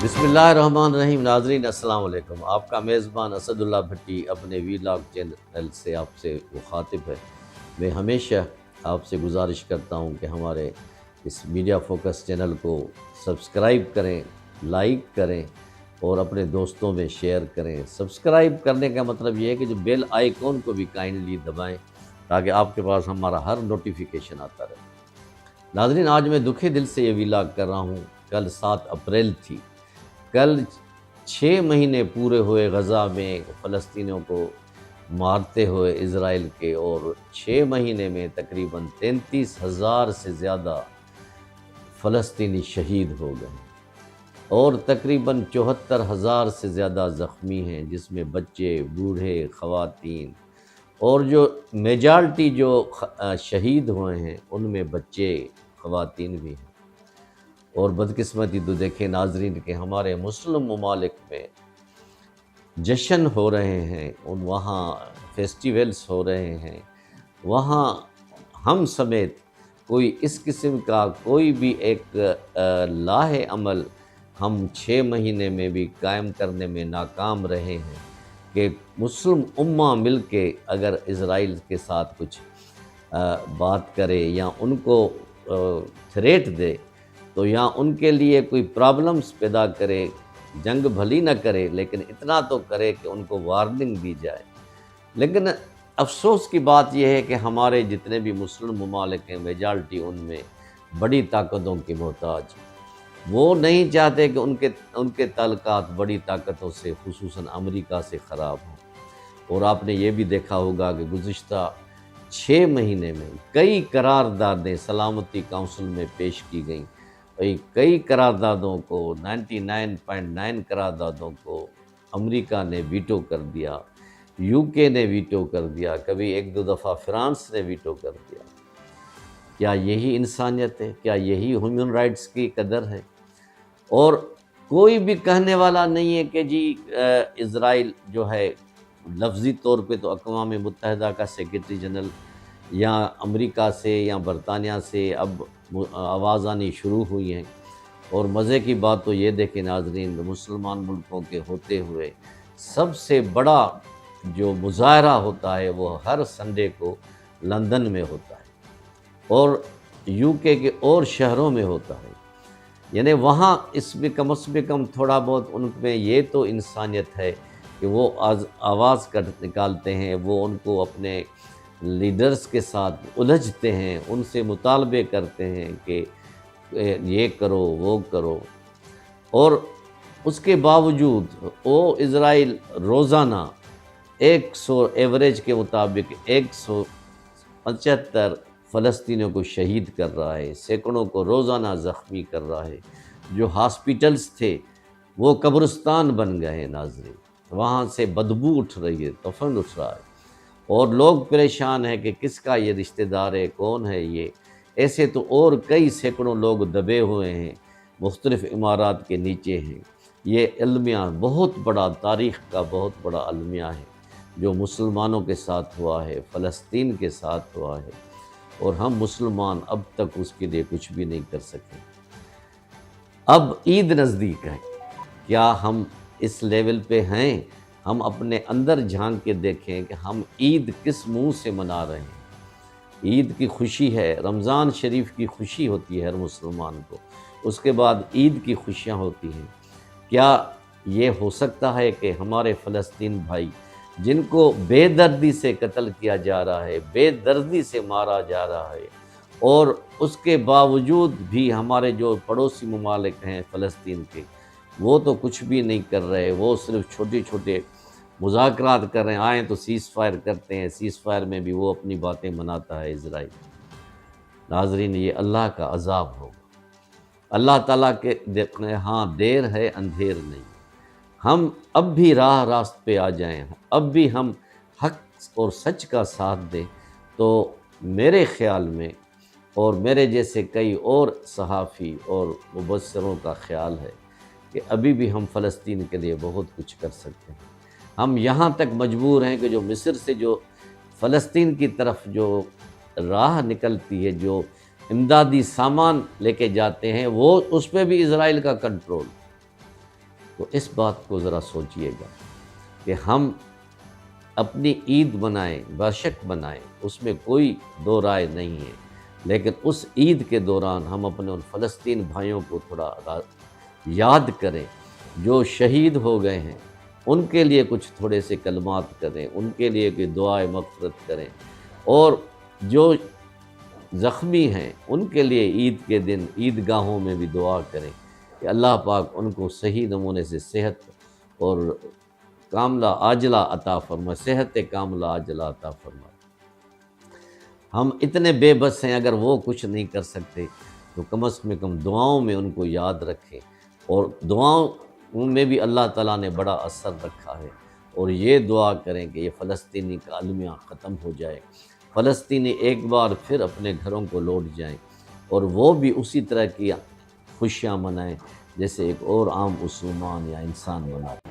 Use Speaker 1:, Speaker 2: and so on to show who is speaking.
Speaker 1: بسم اللہ الرحمن الرحیم۔ ناظرین السلام علیکم۔ آپ کا میزبان اسد اللہ بھٹی اپنے ویلاگ چینل سے آپ سے مخاطب ہے۔ میں ہمیشہ آپ سے گزارش کرتا ہوں کہ ہمارے اس میڈیا فوکس چینل کو سبسکرائب کریں، لائک کریں اور اپنے دوستوں میں شیئر کریں۔ سبسکرائب کرنے کا مطلب یہ ہے کہ جو بیل آئیکن کو بھی کائنڈلی دبائیں تاکہ آپ کے پاس ہمارا ہر نوٹیفیکیشن آتا رہے۔ ناظرین، آج میں دکھے دل سے یہ ویلاگ کر رہا ہوں۔ کل 7 اپریل تھی۔ کل 6 مہینے پورے ہوئے غزہ میں فلسطینیوں کو مارتے ہوئے اسرائیل کے، اور 6 مہینے میں تقریباً 33,000 سے زیادہ فلسطینی شہید ہو گئے اور تقریباً 74,000 سے زیادہ زخمی ہیں، جس میں بچے، بوڑھے، خواتین، اور جو میجارٹی جو شہید ہوئے ہیں ان میں بچے، خواتین بھی ہیں۔ اور بدقسمتی تو دیکھیں ناظرین کہ ہمارے مسلم ممالک میں جشن ہو رہے ہیں، وہاں فیسٹیولز ہو رہے ہیں، وہاں ہم سمیت کوئی اس قسم کا کوئی بھی ایک لاہ عمل ہم 6 مہینے میں بھی قائم کرنے میں ناکام رہے ہیں کہ مسلم امہ مل کے اگر اسرائیل کے ساتھ کچھ بات کرے یا ان کو تھریٹ دے تو یا ان کے لیے کوئی پرابلمز پیدا کرے، جنگ بھلی نہ کرے لیکن اتنا تو کرے کہ ان کو وارننگ دی جائے۔ لیکن افسوس کی بات یہ ہے کہ ہمارے جتنے بھی مسلم ممالک ہیں، میجارٹی ان میں بڑی طاقتوں کی محتاج، وہ نہیں چاہتے کہ ان کے تعلقات بڑی طاقتوں سے خصوصاً امریکہ سے خراب ہوں۔ اور آپ نے یہ بھی دیکھا ہوگا کہ گزشتہ 6 مہینے میں کئی قراردادیں سلامتی کونسل میں پیش کی گئیں، کئی قراردادوں کو 99.9 قراردادوں کو امریکہ نے ویٹو کر دیا، یو کے نے ویٹو کر دیا، کبھی 1-2 دفعہ فرانس نے ویٹو کر دیا۔ کیا یہی انسانیت ہے؟ کیا یہی ہیومن رائٹس کی قدر ہے؟ اور کوئی بھی کہنے والا نہیں ہے کہ جی اسرائیل جو ہے، لفظی طور پہ تو اقوام متحدہ کا سیکرٹری جنرل یا امریکہ سے یا برطانیہ سے اب آواز آنی شروع ہوئی ہیں۔ اور مزے کی بات تو یہ دیکھیں ناظرین، مسلمان ملکوں کے ہوتے ہوئے سب سے بڑا جو مظاہرہ ہوتا ہے وہ ہر سنڈے کو لندن میں ہوتا ہے اور یو کے اور شہروں میں ہوتا ہے۔ یعنی وہاں اس میں کم از کم تھوڑا بہت ان میں یہ تو انسانیت ہے کہ وہ آواز نکالتے ہیں، وہ ان کو اپنے لیڈرز کے ساتھ الجھتے ہیں، ان سے مطالبے کرتے ہیں کہ یہ کرو وہ کرو۔ اور اس کے باوجود وہ اسرائیل روزانہ 100 ایوریج کے مطابق 175 فلسطینیوں کو شہید کر رہا ہے، سینکڑوں کو روزانہ زخمی کر رہا ہے۔ جو ہاسپیٹلز تھے وہ قبرستان بن گئے ہیں ناظرین، وہاں سے بدبو اٹھ رہی ہے، طوفان اٹھ رہا ہے، اور لوگ پریشان ہیں کہ کس کا یہ رشتہ دار ہے، کون ہے یہ۔ ایسے تو اور کئی سینکڑوں لوگ دبے ہوئے ہیں، مختلف عمارات کے نیچے ہیں۔ یہ المیہ بہت بڑا، تاریخ کا بہت بڑا المیہ ہے جو مسلمانوں کے ساتھ ہوا ہے، فلسطین کے ساتھ ہوا ہے، اور ہم مسلمان اب تک اس کے لیے کچھ بھی نہیں کر سکے۔ اب عید نزدیک ہے، کیا ہم اس لیول پہ ہیں؟ ہم اپنے اندر جھانک کے دیکھیں کہ ہم عید کس منہ سے منا رہے ہیں۔ عید کی خوشی ہے، رمضان شریف کی خوشی ہوتی ہے ہر مسلمان کو، اس کے بعد عید کی خوشیاں ہوتی ہیں۔ کیا یہ ہو سکتا ہے کہ ہمارے فلسطین بھائی جن کو بے دردی سے قتل کیا جا رہا ہے، بے دردی سے مارا جا رہا ہے، اور اس کے باوجود بھی ہمارے جو پڑوسی ممالک ہیں فلسطین کے، وہ تو کچھ بھی نہیں کر رہے، وہ صرف چھوٹے چھوٹے مذاکرات کر رہے ہیں، آئیں تو سیز فائر کرتے ہیں، سیز فائر میں بھی وہ اپنی باتیں مناتا ہے اسرائیل۔ ناظرین، یہ اللہ کا عذاب ہوگا۔ اللہ تعالیٰ کے ہاں دیر ہے، اندھیر نہیں۔ ہم اب بھی راہ راست پہ آ جائیں، اب بھی ہم حق اور سچ کا ساتھ دیں، تو میرے خیال میں اور میرے جیسے کئی اور صحافی اور مبصروں کا خیال ہے کہ ابھی بھی ہم فلسطین کے لیے بہت کچھ کر سکتے ہیں۔ ہم یہاں تک مجبور ہیں کہ جو مصر سے جو فلسطین کی طرف جو راہ نکلتی ہے، جو امدادی سامان لے کے جاتے ہیں، وہ اس پہ بھی اسرائیل کا کنٹرول۔ تو اس بات کو ذرا سوچئے گا کہ ہم اپنی عید منائیں، باشک منائیں، اس میں کوئی دو رائے نہیں ہے، لیکن اس عید کے دوران ہم اپنے ان فلسطین بھائیوں کو تھوڑا یاد کریں جو شہید ہو گئے ہیں، ان کے لیے کچھ تھوڑے سے کلمات کریں، ان کے لیے کوئی دعائے مغفرت کریں، اور جو زخمی ہیں ان کے لیے عید کے دن عیدگاہوں میں بھی دعا کریں کہ اللہ پاک ان کو صحیح نمونے سے صحت اور کاملہ عاجلہ عطا فرمائے، صحت کاملہ عاجلہ عطا فرمائے۔ ہم اتنے بے بس ہیں، اگر وہ کچھ نہیں کر سکتے تو کم از کم دعاؤں میں ان کو یاد رکھیں، اور دعاؤں میں بھی اللہ تعالیٰ نے بڑا اثر رکھا ہے، اور یہ دعا کریں کہ یہ فلسطینی کا المیہ ختم ہو جائے، فلسطینی ایک بار پھر اپنے گھروں کو لوٹ جائیں، اور وہ بھی اسی طرح کی خوشیاں منائیں جیسے ایک اور عام مسلمان یا انسان منائے۔